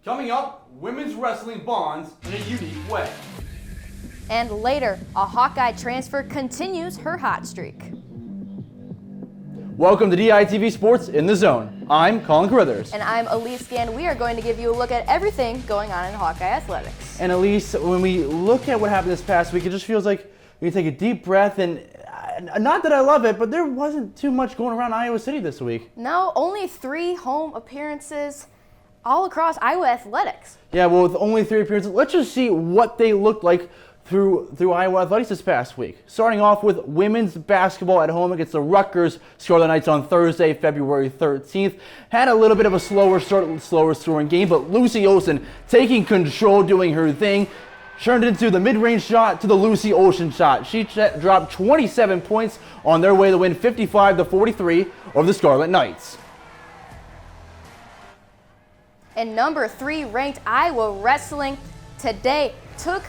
Coming up, women's wrestling bonds in a unique way. And later, a Hawkeye transfer continues her hot streak. Welcome to DITV Sports in the Zone. I'm Colin Carruthers. And I'm Elise Gann. We are going to give you a look at everything going on in Hawkeye athletics. And Elise, when we look at what happened this past week, it just feels like we take a deep breath and not that I love it, but there wasn't too much going around Iowa City this week. No, only 3 home appearances all across Iowa athletics. Yeah, well, with only 3 appearances, let's just see what they looked like through Iowa athletics this past week. Starting off with women's basketball at home against the Rutgers Scarlet Knights on Thursday, February 13th. Had a little bit of a slower start, slower scoring game, but Lucy Olsen taking control, doing her thing. Turned into the mid-range shot to the Lucy Olsen shot. She dropped 27 points on their way to win 55-43 over the Scarlet Knights. And number 3 ranked Iowa Wrestling today took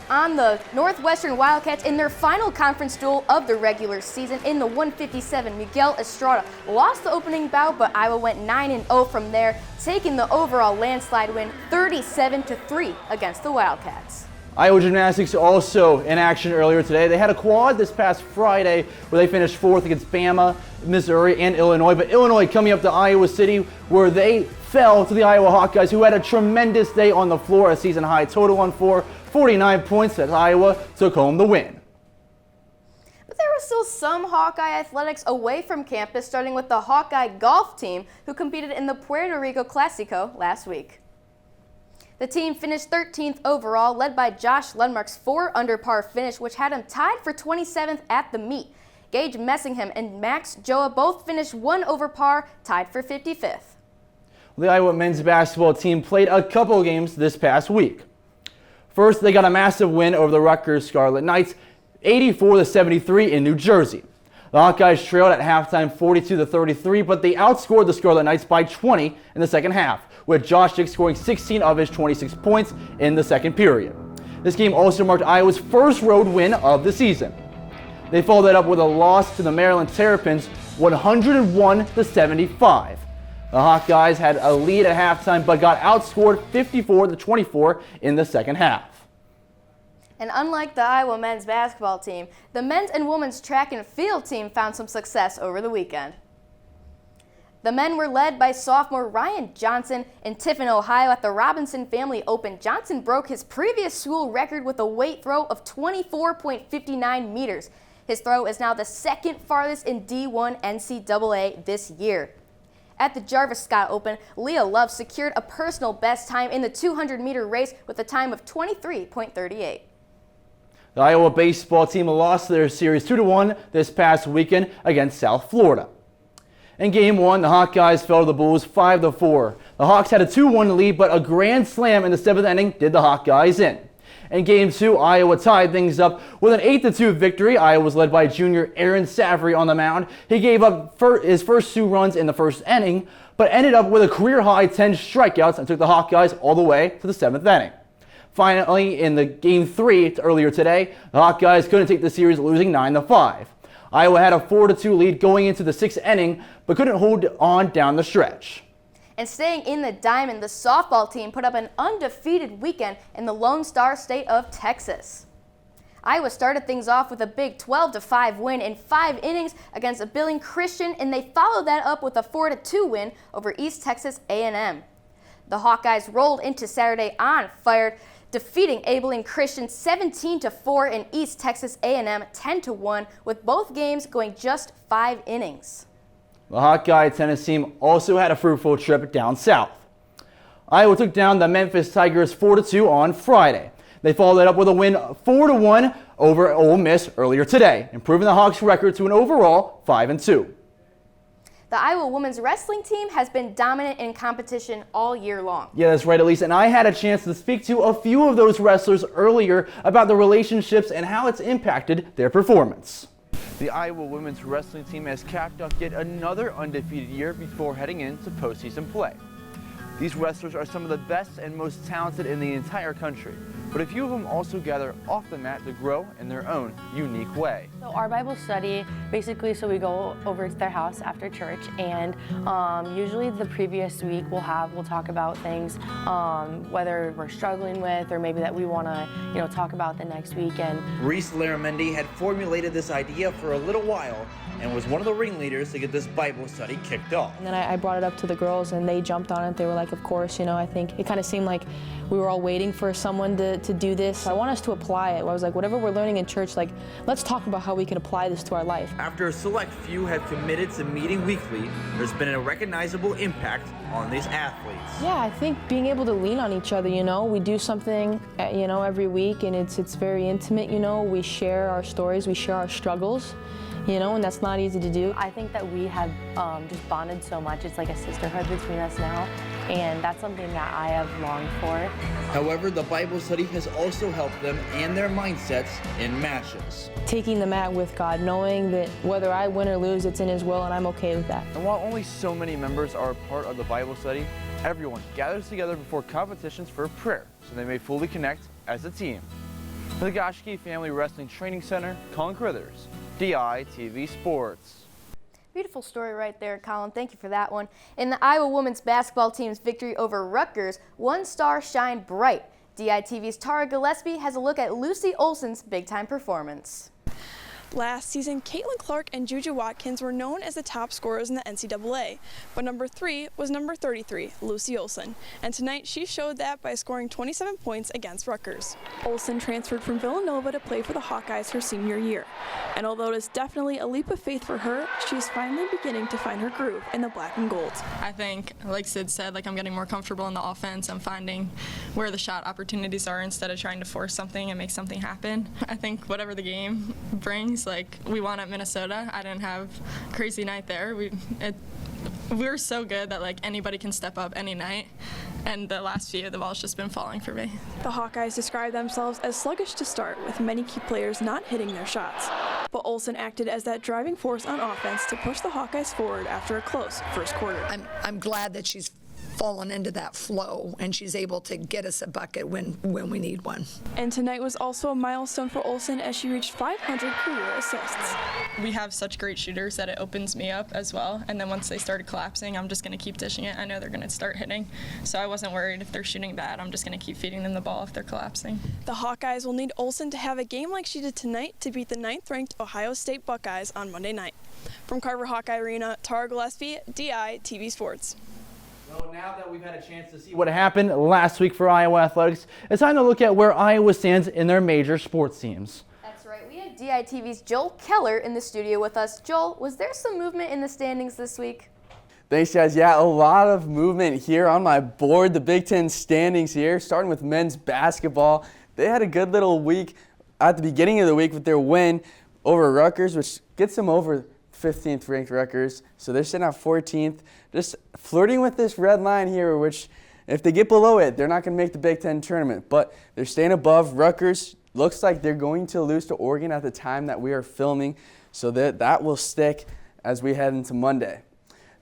on the Northwestern Wildcats in their final conference duel of the regular season in the 157. Miguel Estrada lost the opening bout, but Iowa went 9-0 from there, taking the overall landslide win 37-3 against the Wildcats. Iowa Gymnastics also in action earlier today. They had a quad this past Friday where they finished 4th against Bama, Missouri, and Illinois. But Illinois coming up to Iowa City where they fell to the Iowa Hawkeyes, who had a tremendous day on the floor, a season high total on 49 points as Iowa took home the win. But there were still some Hawkeye athletics away from campus, starting with the Hawkeye golf team who competed in the Puerto Rico Clasico last week. The team finished 13th overall, led by Josh Lundmark's 4 under par finish, which had him tied for 27th at the meet. Gage Messingham and Max Joa both finished 1 over par, tied for 55th. The Iowa men's basketball team played a couple games this past week. First, they got a massive win over the Rutgers Scarlet Knights, 84-73 in New Jersey. The Hawkeyes trailed at halftime 42-33, but they outscored the Scarlet Knights by 20 in the second half, with Josh Dick scoring 16 of his 26 points in the second period. This game also marked Iowa's first road win of the season. They followed that up with a loss to the Maryland Terrapins, 101-75. The Hawkeyes had a lead at halftime, but got outscored 54-24 in the second half. And unlike the Iowa men's basketball team, the men's and women's track and field team found some success over the weekend. The men were led by sophomore Ryan Johnson in Tiffin, Ohio at the Robinson Family Open. Johnson broke his previous school record with a weight throw of 24.59 meters. His throw is now the second farthest in D1 NCAA this year. At the Jarvis Scott Open, Leah Love secured a personal best time in the 200-meter race with a time of 23.38. The Iowa baseball team lost their series 2-1 this past weekend against South Florida. In Game 1, the Hawkeyes fell to the Bulls 5-4. The Hawks had a 2-1 lead, but a grand slam in the 7th inning did the Hawkeyes in. In Game 2, Iowa tied things up with an 8-2 victory. Iowa was led by junior Aaron Savory on the mound. He gave up his first 2 runs in the first inning, but ended up with a career-high 10 strikeouts and took the Hawkeyes all the way to the 7th inning. Finally, in the Game 3 earlier today, the Hawkeyes couldn't take the series, losing 9-5. Iowa had a 4-2 lead going into the 6th inning, but couldn't hold on down the stretch. And staying in the diamond, the softball team put up an undefeated weekend in the Lone Star State of Texas. Iowa started things off with a big 12-5 win in 5 innings against Abilene Christian, and they followed that up with a 4-2 win over East Texas A&M. The Hawkeyes rolled into Saturday on fire, defeating Abilene Christian 17-4 and East Texas A&M 10-1, with both games going just 5 innings. The Hawkeye tennis team also had a fruitful trip down south. Iowa took down the Memphis Tigers 4-2 on Friday. They followed that up with a win 4-1 over Ole Miss earlier today, improving the Hawks' record to an overall 5-2. The Iowa women's wrestling team has been dominant in competition all year long. Yeah, that's right, Elise. And I had a chance to speak to a few of those wrestlers earlier about the relationships and how it's impacted their performance. The Iowa women's wrestling team has capped off yet another undefeated year before heading into postseason play. These wrestlers are some of the best and most talented in the entire country. but a few of them also gather off the mat to grow in their own unique way. So our Bible study, basically, so we go over to their house after church, and usually the previous week we'll talk about things, whether we're struggling with, or maybe that we want to, talk about the next weekend. Reese Laramendi had formulated this idea for a little while and was one of the ringleaders to get this Bible study kicked off. And then I brought it up to the girls, and they jumped on it. They were like, of course, I think it kind of seemed like we were all waiting for someone to do this. So I want us to apply it. I was like, whatever we're learning in church, let's talk about how we can apply this to our life. After a select few have committed to meeting weekly, there's been a recognizable impact on these athletes. Yeah, I think being able to lean on each other, we do something, every week, and it's very intimate, we share our stories, we share our struggles. And that's not easy to do. I think that we have just bonded so much. It's like a sisterhood between us now, and that's something that I have longed for. However, the Bible study has also helped them and their mindsets in matches. Taking the mat with God, knowing that whether I win or lose, it's in His will, and I'm okay with that. And while only so many members are a part of the Bible study, everyone gathers together before competitions for prayer, so they may fully connect as a team. For the Goshke Family Wrestling Training Center, Colin Carruthers, DITV Sports. Beautiful story right there, Colin. Thank you for that one. In the Iowa women's basketball team's victory over Rutgers, one star shined bright. DITV's Tara Gillespie has a look at Lucy Olson's big-time performance. Last season, Caitlin Clark and Juju Watkins were known as the top scorers in the NCAA, but number 3 was number 33, Lucy Olson, and tonight she showed that by scoring 27 points against Rutgers. Olson transferred from Villanova to play for the Hawkeyes her senior year, and although it is definitely a leap of faith for her, she's finally beginning to find her groove in the black and gold. I think, like Sid said, I'm getting more comfortable in the offense. I'm finding where the shot opportunities are instead of trying to force something and make something happen. I think whatever the game brings, we won at Minnesota. I didn't have a crazy night there. We were so good that anybody can step up any night, and the last few, the ball's just been falling for me. The Hawkeyes describe themselves as sluggish to start, with many key players not hitting their shots. But Olson acted as that driving force on offense to push the Hawkeyes forward after a close first quarter. I'm glad that she's fallen into that flow and she's able to get us a bucket when we need one. And tonight was also a milestone for Olson as she reached 500 career assists. We have such great shooters that it opens me up as well, and then once they started collapsing, I'm just going to keep dishing it. I know they're going to start hitting, so I wasn't worried if they're shooting bad. I'm just going to keep feeding them the ball if they're collapsing. The Hawkeyes will need Olson to have a game like she did tonight to beat the 9th-ranked Ohio State Buckeyes on Monday night. From Carver Hawkeye Arena, Tara Gillespie, DITV Sports. Well, now that we've had a chance to see what happened last week for Iowa athletics, it's time to look at where Iowa stands in their major sports teams. That's right. We have DITV's Joel Keller in the studio with us. Joel, was there some movement in the standings this week? Thanks, guys. Yeah, a lot of movement here on my board. The Big Ten standings here, starting with men's basketball. They had a good little week at the beginning of the week with their win over Rutgers, which gets them over 15th ranked Rutgers. So they're sitting at 14th, just flirting with this red line here, which if they get below it, they're not going to make the Big Ten tournament. But they're staying above. Rutgers looks like they're going to lose to Oregon at the time that we are filming. So that will stick as we head into Monday.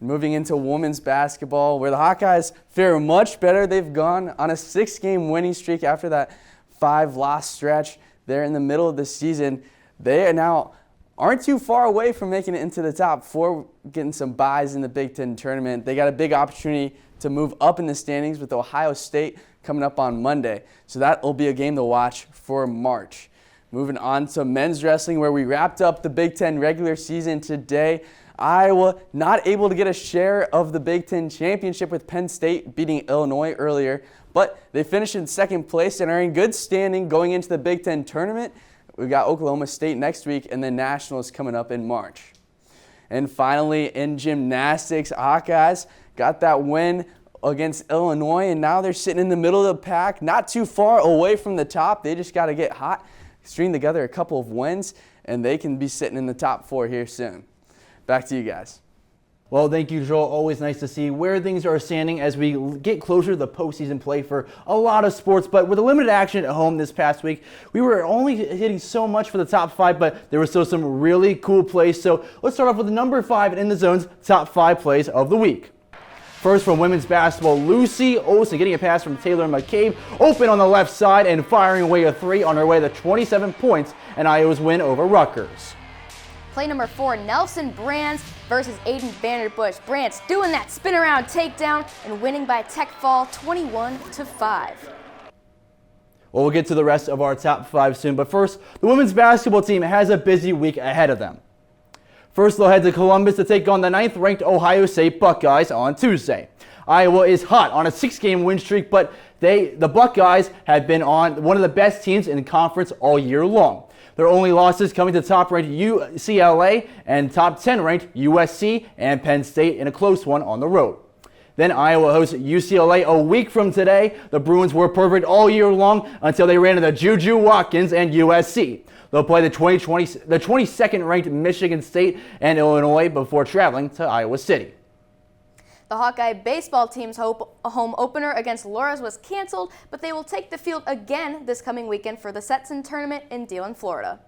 Moving into women's basketball, where the Hawkeyes fare much better. They've gone on a 6-game winning streak after that 5-loss stretch there in the middle of the season. They are now aren't too far away from making it into the top 4, getting some buys in the Big Ten tournament. They got a big opportunity to move up in the standings with Ohio State coming up on Monday. So that will be a game to watch for March. Moving on to men's wrestling, where we wrapped up the Big Ten regular season today. Iowa not able to get a share of the Big Ten championship with Penn State beating Illinois earlier, but they finished in second place and are in good standing going into the Big Ten tournament. We've got Oklahoma State next week and then Nationals coming up in March. And finally, in gymnastics, Hawkeyes got that win against Illinois, and now they're sitting in the middle of the pack, not too far away from the top. They just got to get hot, string together a couple of wins, and they can be sitting in the top 4 here soon. Back to you guys. Well, thank you, Joel. Always nice to see where things are standing as we get closer to the postseason play for a lot of sports. But with the limited action at home this past week, we were only hitting so much for the top 5, but there were still some really cool plays. So let's start off with the number 5 in the zone's top 5 plays of the week. First from women's basketball, Lucy Olsen getting a pass from Taylor McCabe, open on the left side and firing away a three on her way to 27 points and Iowa's win over Rutgers. Play number 4, Nelson Brands versus Aiden Vanderbush. Brands doing that spin around takedown and winning by a tech fall 21-5. Well, we'll get to the rest of our top 5 soon, but first, the women's basketball team has a busy week ahead of them. First, they'll head to Columbus to take on the 9th-ranked Ohio State Buckeyes on Tuesday. Iowa is hot on a 6-game win streak, but the Buckeyes have been on one of the best teams in the conference all year long. Their only losses coming to top-ranked UCLA and top 10-ranked USC and Penn State in a close one on the road. Then Iowa hosts UCLA a week from today. The Bruins were perfect all year long until they ran into Juju Watkins and USC. They'll play the 22nd-ranked Michigan State and Illinois before traveling to Iowa City. The Hawkeye baseball team's home opener against Loras was canceled, but they will take the field again this coming weekend for the Stetson tournament in Dillon, Florida.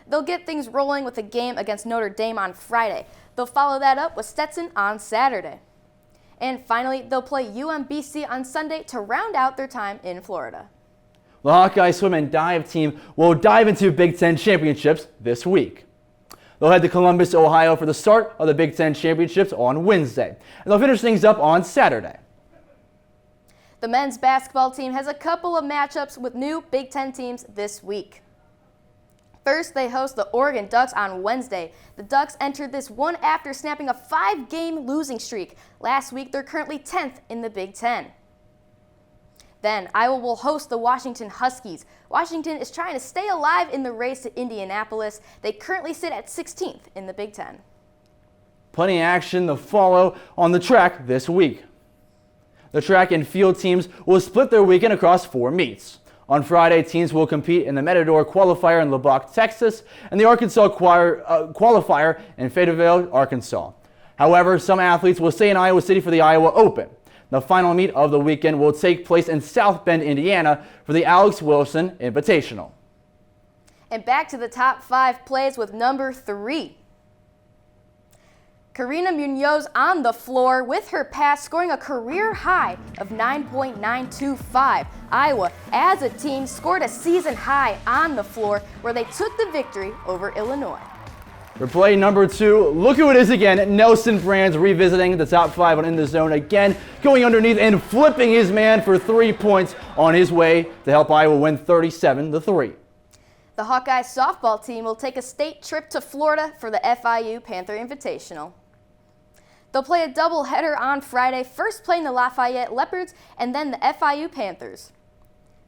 They'll get things rolling with a game against Notre Dame on Friday. They'll follow that up with Stetson on Saturday. And finally, they'll play UMBC on Sunday to round out their time in Florida. The Hawkeye swim and dive team will dive into Big Ten championships this week. They'll head to Columbus, Ohio for the start of the Big Ten championships on Wednesday, and they'll finish things up on Saturday. The men's basketball team has a couple of matchups with new Big Ten teams this week. First, they host the Oregon Ducks on Wednesday. The Ducks entered this one after snapping a 5-game losing streak. Last week, they're currently 10th in the Big Ten. Then, Iowa will host the Washington Huskies. Washington is trying to stay alive in the race to Indianapolis. They currently sit at 16th in the Big Ten. Plenty of action to follow on the track this week. The track and field teams will split their weekend across 4 meets. On Friday, teams will compete in the Matador qualifier in Lubbock, Texas, and the Arkansas qualifier in Fayetteville, Arkansas. However, some athletes will stay in Iowa City for the Iowa Open. The final meet of the weekend will take place in South Bend, Indiana for the Alex Wilson Invitational. And back to the top 5 plays with number 3. Karina Munoz on the floor with her pass, scoring a career high of 9.925. Iowa, as a team, scored a season high on the floor where they took the victory over Illinois. For play number 2, look who it is again. Nelson Brands revisiting the top 5 on In the Zone again, going underneath and flipping his man for 3 points on his way to help Iowa win 37-3. The Hawkeye softball team will take a state trip to Florida for the FIU Panther Invitational. They'll play a doubleheader on Friday, first playing the Lafayette Leopards and then the FIU Panthers.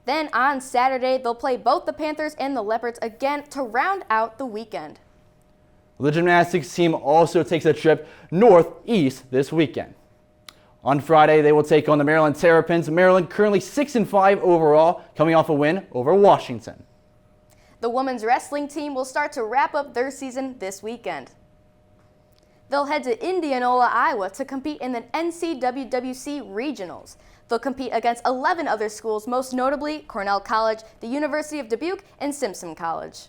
Then on Saturday, they'll play both the Panthers and the Leopards again to round out the weekend. The gymnastics team also takes a trip northeast this weekend. On Friday, they will take on the Maryland Terrapins. Maryland currently 6-5 overall, coming off a win over Washington. The women's wrestling team will start to wrap up their season this weekend. They'll head to Indianola, Iowa to compete in the NCWWC Regionals. They'll compete against 11 other schools, most notably Cornell College, the University of Dubuque, and Simpson College.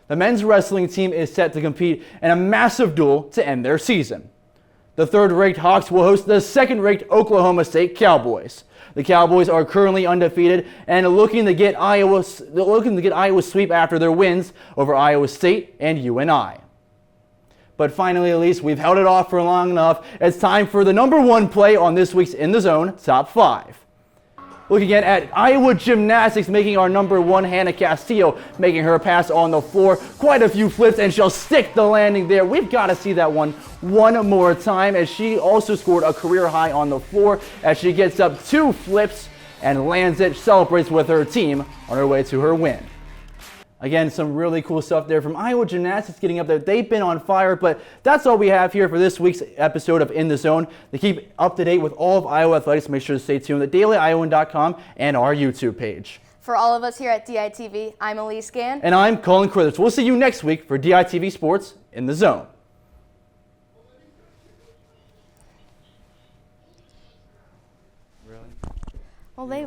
The men's wrestling team is set to compete in a massive duel to end their season. The 3rd-ranked Hawks will host the 2nd-ranked Oklahoma State Cowboys. The Cowboys are currently undefeated and looking to get Iowa's sweep after their wins over Iowa State and UNI. But finally, at least, we've held it off for long enough. It's time for the number 1 play on this week's In the Zone Top 5. Looking at Iowa Gymnastics, making our number 1, Hannah Castillo, making her pass on the floor. Quite a few flips, and she'll stick the landing there. We've got to see that one more time, as she also scored a career high on the floor as she gets up 2 flips and lands it, celebrates with her team on her way to her win. Again, some really cool stuff there from Iowa Gymnastics getting up there. They've been on fire, but that's all we have here for this week's episode of In the Zone. To keep up to date with all of Iowa athletics, make sure to stay tuned to DailyIowan.com and our YouTube page. For all of us here at DITV, I'm Elise Gann. And I'm Colin Crithers. We'll see you next week for DITV Sports In the Zone. Well, they